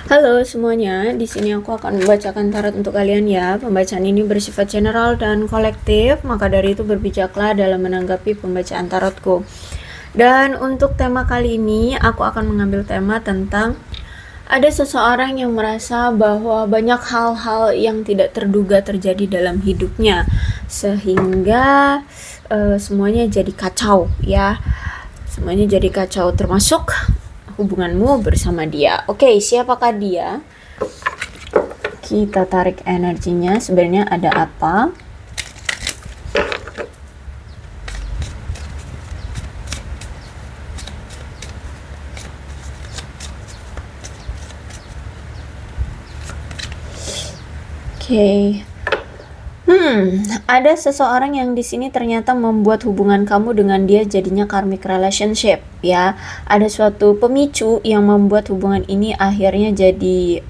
Halo semuanya, di sini aku akan membacakan tarot untuk kalian ya. Pembacaan ini bersifat general dan kolektif, maka dari itu berbijaklah dalam menanggapi pembacaan tarotku. Dan untuk tema kali ini, aku akan mengambil tema tentang ada seseorang yang merasa bahwa banyak hal-hal yang tidak terduga terjadi dalam hidupnya, sehingga semuanya jadi kacau ya. Semuanya jadi kacau, termasuk hubunganmu bersama dia. Oke, siapakah dia? Kita tarik energinya, sebenarnya ada apa? Oke. Ada seseorang yang di sini ternyata membuat hubungan kamu dengan dia jadinya karmic relationship ya. Ada suatu pemicu yang membuat hubungan ini akhirnya jadi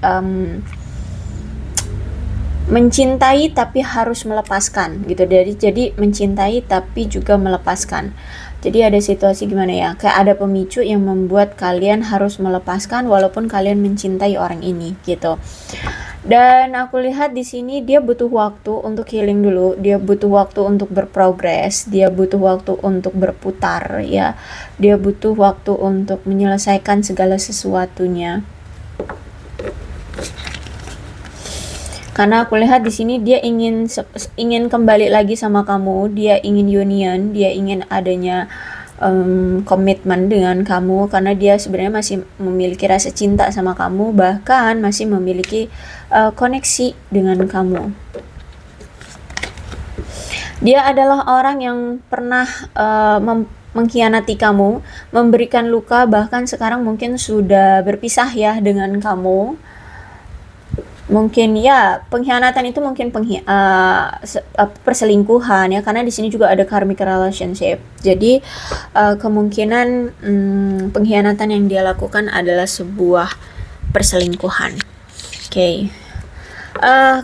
mencintai tapi harus melepaskan gitu. Jadi mencintai tapi juga melepaskan. Jadi ada situasi gimana ya? Kayak ada pemicu yang membuat kalian harus melepaskan walaupun kalian mencintai orang ini gitu. Dan aku lihat di sini dia butuh waktu untuk healing dulu, dia butuh waktu untuk berprogres, dia butuh waktu untuk berputar ya. Dia butuh waktu untuk menyelesaikan segala sesuatunya. Karena aku lihat di sini dia ingin kembali lagi sama kamu, dia ingin union, dia ingin adanya komitmen dengan kamu karena dia sebenarnya masih memiliki rasa cinta sama kamu, bahkan masih memiliki koneksi dengan kamu. Dia adalah orang yang pernah mengkhianati kamu, memberikan luka, bahkan sekarang mungkin sudah berpisah ya dengan kamu. Mungkin ya pengkhianatan itu mungkin perselingkuhan ya, karena di sini juga ada karmic relationship. Jadi kemungkinan pengkhianatan yang dia lakukan adalah sebuah perselingkuhan. Oke.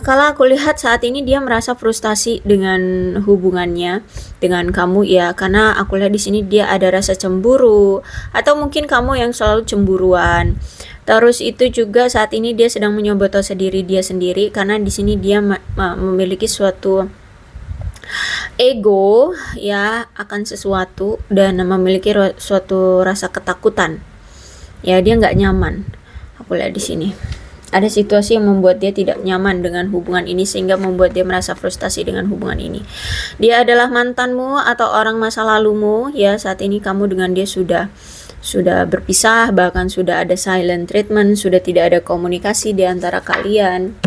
Kalau aku lihat saat ini dia merasa frustasi dengan hubungannya dengan kamu ya, karena aku lihat di sini dia ada rasa cemburu atau mungkin kamu yang selalu cemburuan. Terus itu juga saat ini dia sedang menyobotosa diri dia sendiri karena di sini dia memiliki suatu ego ya akan sesuatu dan memiliki suatu rasa ketakutan. Ya, dia nggak nyaman. Aku lihat di sini. Ada situasi yang membuat dia tidak nyaman dengan hubungan ini sehingga membuat dia merasa frustasi dengan hubungan ini. Dia adalah mantanmu atau orang masa lalumu ya, saat ini kamu dengan dia sudah berpisah, bahkan sudah ada silent treatment, sudah tidak ada komunikasi di antara kalian.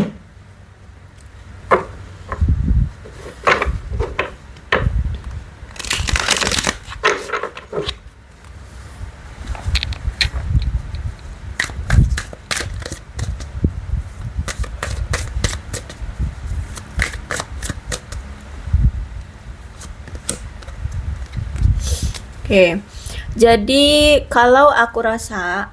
Oke. Jadi kalau aku rasa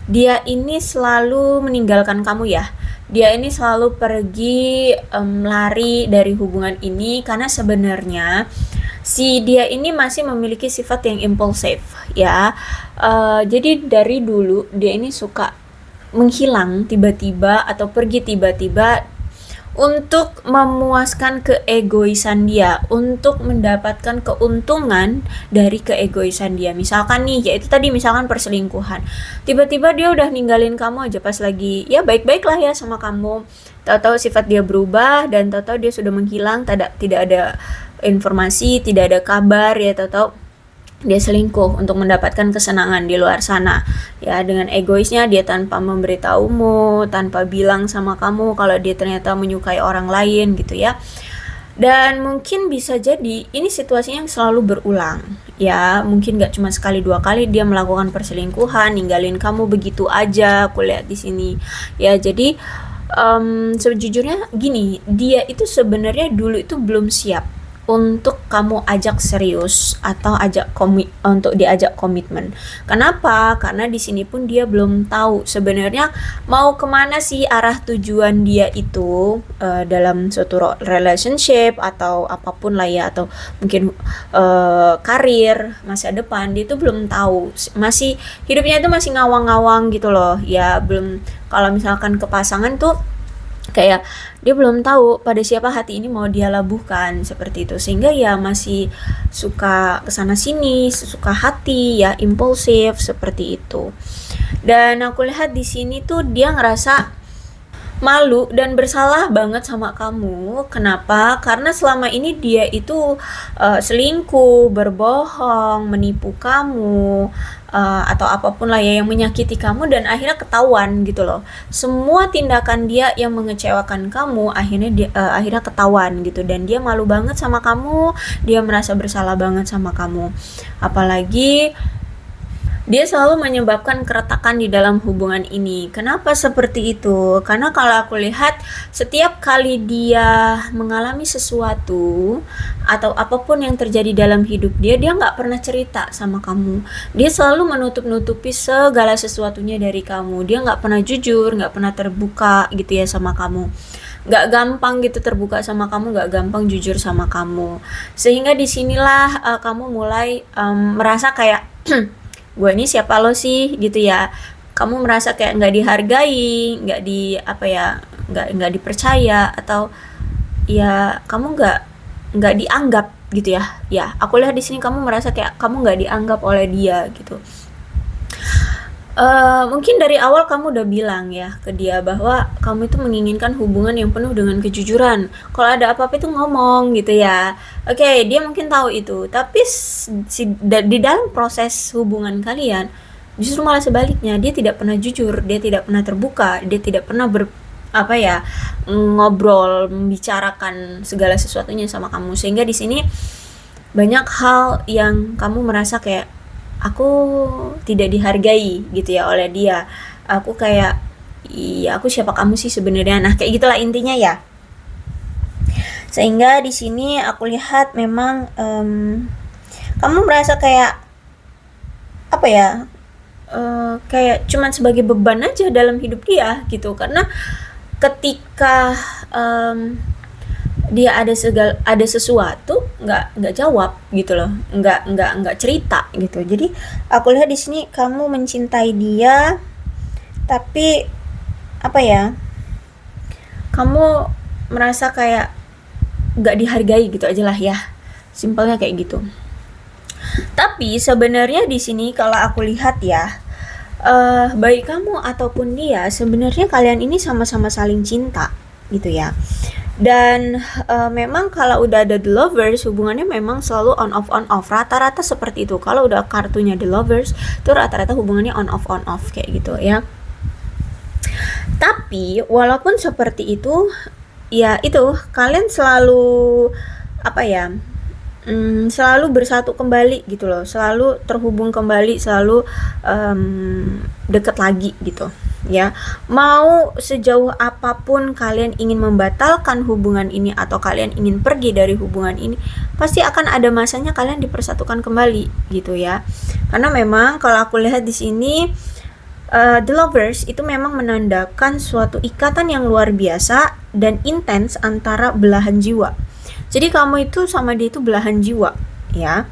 dia ini selalu meninggalkan kamu ya. Dia ini selalu pergi lari dari hubungan ini karena sebenarnya si dia ini masih memiliki sifat yang impulsif ya. Jadi dari dulu dia ini suka menghilang tiba-tiba atau pergi tiba-tiba untuk memuaskan keegoisan dia, untuk mendapatkan keuntungan dari keegoisan dia. Misalkan nih, yaitu tadi misalkan perselingkuhan. Tiba-tiba dia udah ninggalin kamu aja pas lagi ya baik-baik lah ya sama kamu. Tahu-tahu sifat dia berubah dan tahu-tahu dia sudah menghilang, tidak ada informasi, tidak ada kabar ya, tahu-tahu dia selingkuh untuk mendapatkan kesenangan di luar sana ya, dengan egoisnya dia tanpa memberitahumu, tanpa bilang sama kamu kalau dia ternyata menyukai orang lain gitu ya. Dan mungkin bisa jadi ini situasinya yang selalu berulang ya, mungkin gak cuma sekali dua kali dia melakukan perselingkuhan, ninggalin kamu begitu aja. Aku lihat di sini ya. Jadi sejujurnya gini, dia itu sebenarnya dulu itu belum siap untuk kamu ajak serius atau untuk diajak komitmen. Kenapa? Karena di sini pun dia belum tahu sebenarnya mau kemana sih arah tujuan dia itu dalam suatu relationship atau apapun lah ya, atau mungkin karir masa depan. Dia itu belum tahu, masih hidupnya itu masih ngawang-ngawang gitu loh ya. Belum, kalau misalkan ke pasangan tuh kayak dia belum tahu pada siapa hati ini mau dia labuhkan, seperti itu. Sehingga ya masih suka kesana sini, suka hati ya, impulsif seperti itu. Dan aku lihat di sini tuh dia ngerasa malu dan bersalah banget sama kamu. Kenapa? Karena selama ini dia itu selingkuh, berbohong, menipu kamu, atau apapun lah ya yang menyakiti kamu, dan akhirnya ketahuan gitu loh. Semua tindakan dia yang mengecewakan kamu akhirnya ketahuan gitu, dan dia malu banget sama kamu, dia merasa bersalah banget sama kamu. Apalagi dia selalu menyebabkan keretakan di dalam hubungan ini. Kenapa seperti itu? Karena kalau aku lihat setiap kali dia mengalami sesuatu atau apapun yang terjadi dalam hidup dia nggak pernah cerita sama kamu. Dia selalu menutup-nutupi segala sesuatunya dari kamu. Dia nggak pernah jujur, nggak pernah terbuka gitu ya sama kamu. Nggak gampang gitu terbuka sama kamu, nggak gampang jujur sama kamu. Sehingga disinilah kamu mulai merasa kayak gue ini siapa lo sih gitu ya. Kamu merasa kayak nggak dihargai, nggak di apa ya, nggak dipercaya, atau ya kamu nggak dianggap gitu ya. Ya aku lihat di sini kamu merasa kayak kamu nggak dianggap oleh dia gitu. Mungkin dari awal kamu udah bilang ya ke dia bahwa kamu itu menginginkan hubungan yang penuh dengan kejujuran. Kalau ada apa-apa itu ngomong gitu ya. Oke, dia mungkin tahu itu, tapi di dalam proses hubungan kalian justru malah sebaliknya, dia tidak pernah jujur, dia tidak pernah terbuka, dia tidak pernah ngobrol, membicarakan segala sesuatunya sama kamu. Sehingga di sini banyak hal yang kamu merasa kayak aku tidak dihargai gitu ya oleh dia. Aku kayak, iya aku siapa kamu sih sebenarnya. Nah kayak gitulah intinya ya. Sehingga di sini aku lihat memang kamu merasa kayak apa ya, kayak cuman sebagai beban aja dalam hidup dia gitu. Karena ketika dia ada sesuatu nggak jawab gitu loh, nggak cerita gitu. Jadi aku lihat di sini kamu mencintai dia, tapi apa ya, kamu merasa kayak nggak dihargai gitu aja lah ya, simpelnya kayak gitu. Tapi sebenarnya di sini kalau aku lihat ya, baik kamu ataupun dia, sebenarnya kalian ini sama-sama saling cinta gitu ya. Dan memang kalau udah ada the lovers, hubungannya memang selalu on off, rata-rata seperti itu. Kalau udah kartunya the lovers itu rata-rata hubungannya on off kayak gitu ya. Tapi walaupun seperti itu, ya itu kalian selalu apa ya, selalu bersatu kembali gitu loh, selalu terhubung kembali, selalu deket lagi gitu ya. Mau sejauh apapun kalian ingin membatalkan hubungan ini atau kalian ingin pergi dari hubungan ini, pasti akan ada masanya kalian dipersatukan kembali gitu ya. Karena memang kalau aku lihat di sini the lovers itu memang menandakan suatu ikatan yang luar biasa dan intens antara belahan jiwa. Jadi kamu itu sama dia itu belahan jiwa ya.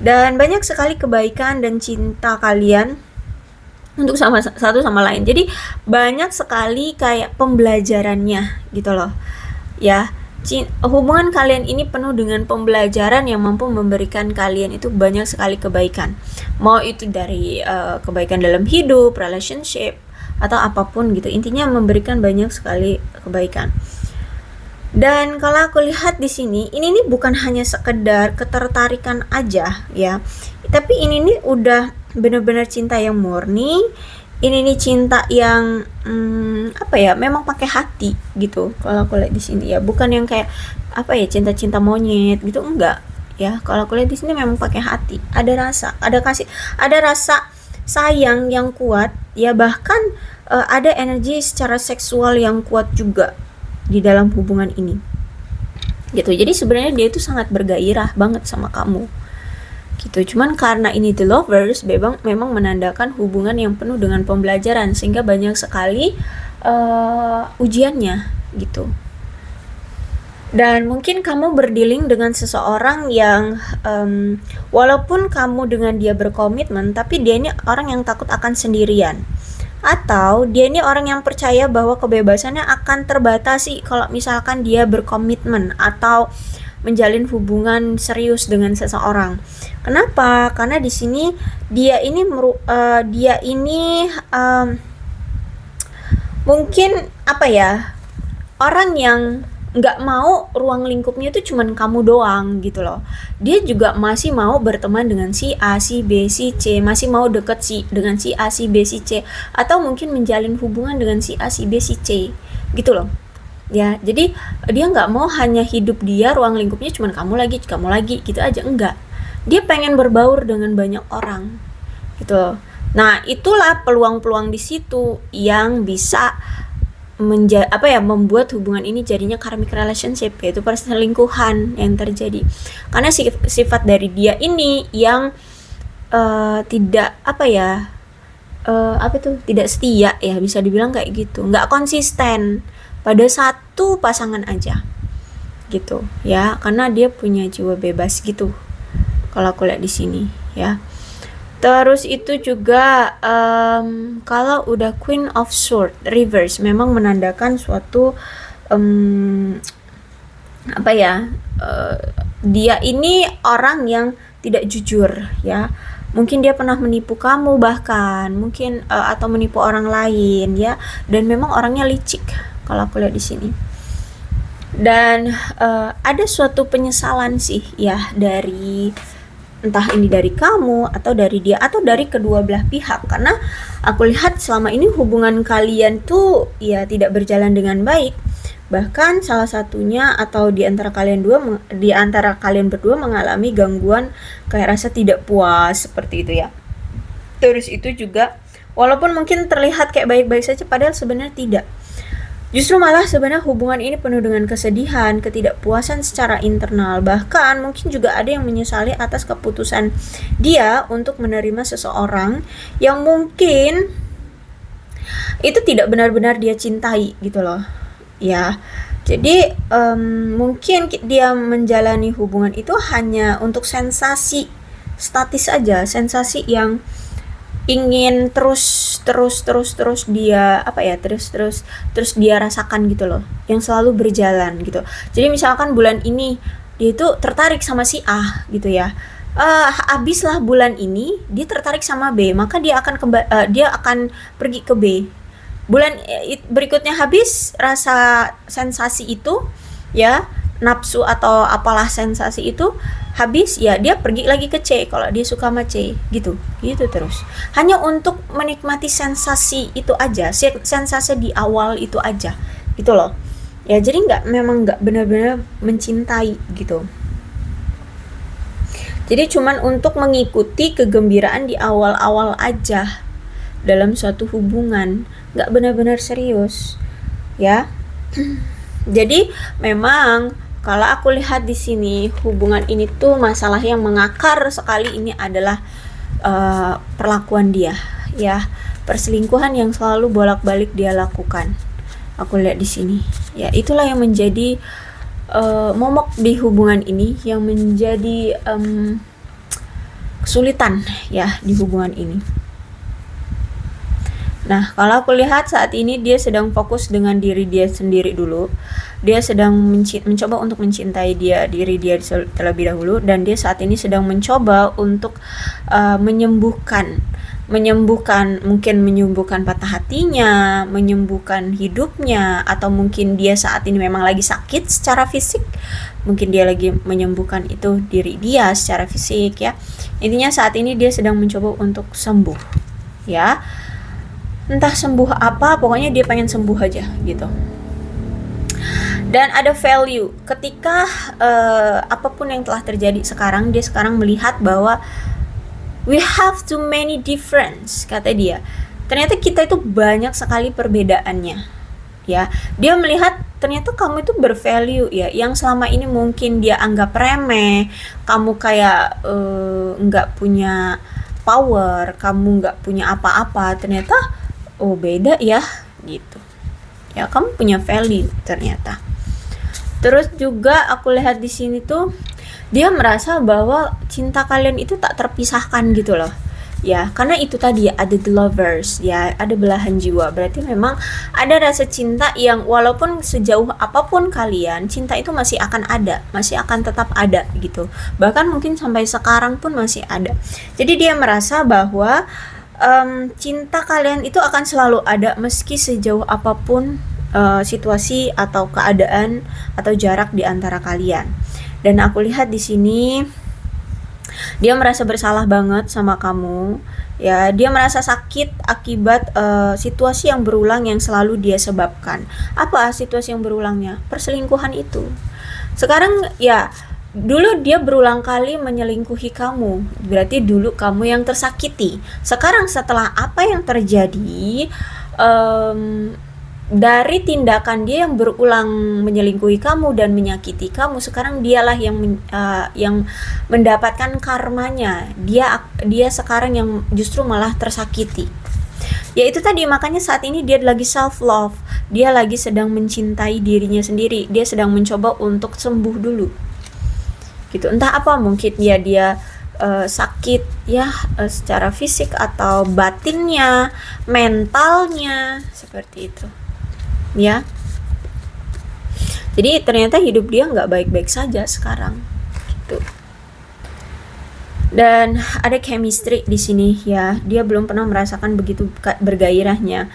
Dan banyak sekali kebaikan dan cinta kalian untuk satu sama lain. Jadi banyak sekali kayak pembelajarannya gitu loh ya. Hubungan kalian ini penuh dengan pembelajaran yang mampu memberikan kalian itu banyak sekali kebaikan. Mau itu dari kebaikan dalam hidup, relationship, atau apapun gitu. Intinya memberikan banyak sekali kebaikan. Dan kalau aku lihat di sini, ini nih bukan hanya sekedar ketertarikan aja ya. Tapi ini nih udah benar-benar cinta yang murni. Ini nih cinta yang apa ya, memang pakai hati gitu. Kalau aku lihat di sini ya, bukan yang kayak apa ya, cinta-cinta monyet gitu, enggak ya. Kalau aku lihat di sini memang pakai hati. Ada rasa, ada rasa sayang yang kuat ya, bahkan ada energi secara seksual yang kuat juga di dalam hubungan ini. gitu. Jadi sebenarnya dia itu sangat bergairah banget sama kamu gitu. Cuman karena ini The Lovers memang menandakan hubungan yang penuh dengan pembelajaran, sehingga banyak sekali ujiannya gitu. Dan mungkin kamu berdealing dengan seseorang yang walaupun kamu dengan dia berkomitmen, tapi dia ini orang yang takut akan sendirian, atau dia ini orang yang percaya bahwa kebebasannya akan terbatasi kalau misalkan dia berkomitmen atau menjalin hubungan serius dengan seseorang. Kenapa? Karena di sini dia ini mungkin apa ya, orang yang nggak mau ruang lingkupnya itu cuman kamu doang gitu loh. Dia juga masih mau berteman dengan si A, si B, si C, masih mau deket dengan si A, si B, si C, atau mungkin menjalin hubungan dengan si A, si B, si C gitu loh. Ya, jadi dia nggak mau hanya hidup dia ruang lingkupnya cuman kamu lagi gitu aja, enggak. Dia pengen berbaur dengan banyak orang gitu. Nah, itulah peluang-peluang di situ yang bisa membuat hubungan ini jadinya karmic relationship, yaitu perselingkuhan yang terjadi. Karena sifat dari dia ini yang tidak tidak setia ya, bisa dibilang kayak gitu, nggak konsisten pada satu pasangan aja gitu ya, karena dia punya jiwa bebas gitu kalau aku lihat di sini ya. Terus itu juga kalau udah Queen of Swords reverse memang menandakan suatu dia ini orang yang tidak jujur ya. Mungkin dia pernah menipu kamu, bahkan mungkin atau menipu orang lain ya, dan memang orangnya licik kalau aku lihat di sini. Dan ada suatu penyesalan sih ya, dari entah ini dari kamu atau dari dia atau dari kedua belah pihak, karena aku lihat selama ini hubungan kalian tuh ya tidak berjalan dengan baik. Bahkan salah satunya atau di antara kalian berdua mengalami gangguan kayak rasa tidak puas seperti itu ya. Terus itu juga walaupun mungkin terlihat kayak baik-baik saja, padahal sebenarnya tidak. Justru malah sebenarnya hubungan ini penuh dengan kesedihan, ketidakpuasan secara internal. Bahkan mungkin juga ada yang menyesali atas keputusan dia untuk menerima seseorang yang mungkin itu tidak benar-benar dia cintai gitu loh. Ya, jadi mungkin dia menjalani hubungan itu hanya untuk sensasi statis aja, sensasi yang ingin terus dia terus dia rasakan gitu loh, yang selalu berjalan gitu. Jadi misalkan bulan ini dia itu tertarik sama si A gitu ya, habislah bulan ini dia tertarik sama B, maka dia akan pergi ke B. Bulan berikutnya habis rasa sensasi itu ya, nafsu atau apalah sensasi itu habis ya, dia pergi lagi ke C kalau dia suka sama C gitu terus, hanya untuk menikmati sensasi itu aja, sensasi di awal itu aja gitu loh ya. Jadi memang nggak benar-benar mencintai gitu. Jadi cuman untuk mengikuti kegembiraan di awal-awal aja dalam suatu hubungan, nggak benar-benar serius ya. Jadi memang kalau aku lihat di sini hubungan ini tuh masalah yang mengakar sekali ini adalah perlakuan dia ya, perselingkuhan yang selalu bolak-balik dia lakukan. Aku lihat di sini ya, itulah yang menjadi momok di hubungan ini, yang menjadi kesulitan ya di hubungan ini. Nah, kalau aku lihat saat ini dia sedang fokus dengan diri dia sendiri dulu. Dia sedang mencoba untuk mencintai diri dia terlebih dahulu, dan dia saat ini sedang mencoba untuk menyembuhkan, mungkin menyembuhkan patah hatinya, menyembuhkan hidupnya, atau mungkin dia saat ini memang lagi sakit secara fisik. Mungkin dia lagi menyembuhkan itu diri dia secara fisik ya. Intinya saat ini dia sedang mencoba untuk sembuh ya. Entah sembuh apa, pokoknya dia pengen sembuh aja gitu. Dan ada value ketika apapun yang telah terjadi sekarang, dia sekarang melihat bahwa we have too many difference, kata dia. Ternyata kita itu banyak sekali perbedaannya ya. Dia melihat ternyata kamu itu bervalue ya, yang selama ini mungkin dia anggap remeh, kamu kayak nggak punya power, kamu nggak punya apa-apa, ternyata oh beda ya gitu. Ya, kamu punya value ternyata. Terus juga aku lihat di sini tuh dia merasa bahwa cinta kalian itu tak terpisahkan gitu loh. Ya, karena itu tadi ya, ada the lovers, ya, ada belahan jiwa. Berarti memang ada rasa cinta yang walaupun sejauh apapun kalian, cinta itu masih akan ada, masih akan tetap ada gitu. Bahkan mungkin sampai sekarang pun masih ada. Jadi dia merasa bahwa cinta kalian itu akan selalu ada meski sejauh apapun situasi atau keadaan atau jarak di antara kalian. Dan aku lihat di sini dia merasa bersalah banget sama kamu. Ya, dia merasa sakit akibat situasi yang berulang yang selalu dia sebabkan. Apa situasi yang berulangnya? Perselingkuhan itu. Sekarang ya, dulu dia berulang kali menyelingkuhi kamu. Berarti dulu kamu yang tersakiti. Sekarang setelah apa yang terjadi, dari tindakan dia yang berulang menyelingkuhi kamu dan menyakiti kamu, sekarang dialah yang mendapatkan karmanya. Dia sekarang yang justru malah tersakiti. Ya itu tadi, makanya saat ini dia lagi self love. Dia lagi sedang mencintai dirinya sendiri. Dia sedang mencoba untuk sembuh dulu. Gitu. Entah apa, mungkin ya dia sakit ya secara fisik atau batinnya, mentalnya, seperti itu. Ya, jadi ternyata hidup dia nggak baik-baik saja sekarang, gitu. Dan ada chemistry di sini ya, dia belum pernah merasakan begitu bergairahnya.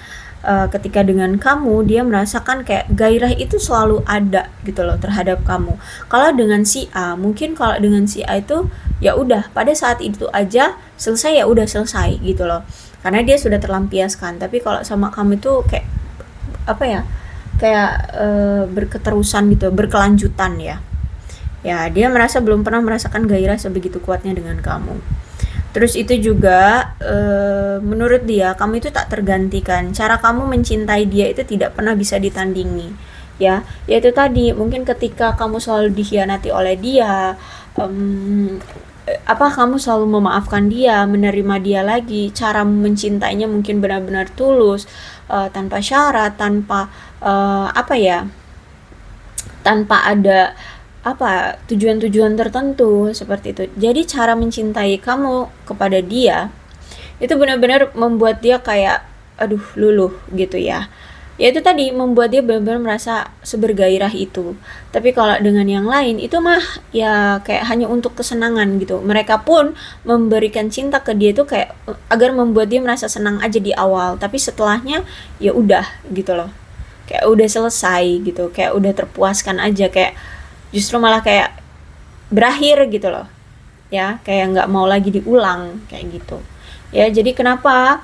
Ketika dengan kamu, dia merasakan kayak gairah itu selalu ada gitu loh terhadap kamu. Kalau dengan si A, mungkin kalau dengan si A itu ya udah pada saat itu aja selesai, ya udah selesai gitu loh, karena dia sudah terlampiaskan. Tapi kalau sama kamu itu kayak apa ya, kayak berketerusan gitu, berkelanjutan ya. Ya, dia merasa belum pernah merasakan gairah sebegitu kuatnya dengan kamu. Terus itu juga menurut dia kamu itu tak tergantikan. Cara kamu mencintai dia itu tidak pernah bisa ditandingi. Ya, yaitu tadi, mungkin ketika kamu selalu dikhianati oleh dia, kamu selalu memaafkan dia, menerima dia lagi, cara mencintainya mungkin benar-benar tulus, tanpa syarat, tanpa tanpa ada tujuan-tujuan tertentu seperti itu. Jadi cara mencintai kamu kepada dia itu benar-benar membuat dia kayak aduh luluh gitu ya. Ya itu tadi, membuat dia benar-benar merasa sebergairah itu. Tapi kalau dengan yang lain itu mah ya kayak hanya untuk kesenangan gitu. Mereka pun memberikan cinta ke dia itu kayak agar membuat dia merasa senang aja di awal, tapi setelahnya ya udah gitu loh. Kayak udah selesai gitu, kayak udah terpuaskan aja, kayak justru malah kayak berakhir gitu loh. Ya, kayak nggak mau lagi diulang kayak gitu. Ya, jadi kenapa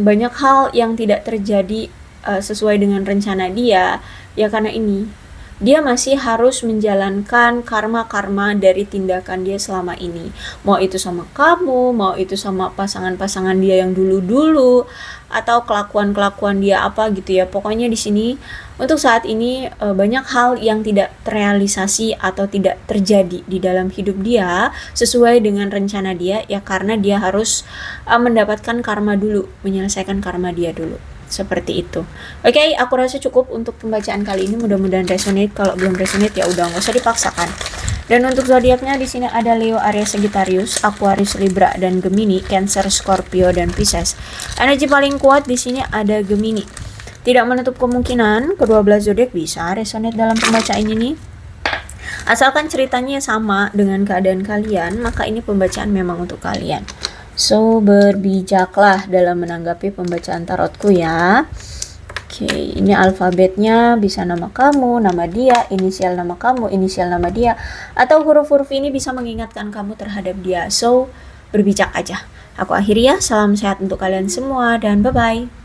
banyak hal yang tidak terjadi sesuai dengan rencana dia, ya karena ini dia masih harus menjalankan karma-karma dari tindakan dia selama ini. Mau itu sama kamu, mau itu sama pasangan-pasangan dia yang dulu-dulu, atau kelakuan-kelakuan dia apa gitu ya. Pokoknya di sini untuk saat ini banyak hal yang tidak terrealisasi atau tidak terjadi di dalam hidup dia sesuai dengan rencana dia, ya karena dia harus mendapatkan karma dulu, menyelesaikan karma dia dulu. Seperti itu. Oke, aku rasa cukup untuk pembacaan kali ini. Mudah-mudahan resonate. Kalau belum resonate ya udah nggak usah dipaksakan. Dan untuk zodiaknya di sini ada Leo, Aries, Sagittarius, Aquarius, Libra, dan Gemini, Cancer, Scorpio, dan Pisces. Energi paling kuat di sini ada Gemini. Tidak menutup kemungkinan kedua belah zodiak bisa resonate dalam pembacaan ini. Asalkan ceritanya sama dengan keadaan kalian, maka ini pembacaan memang untuk kalian. So, berbijaklah dalam menanggapi pembacaan tarotku ya. Oke, ini alfabetnya bisa nama kamu, nama dia, inisial nama kamu, inisial nama dia, atau huruf-huruf ini bisa mengingatkan kamu terhadap dia. So, berbijak aja. Aku akhiri ya, salam sehat untuk kalian semua dan bye-bye.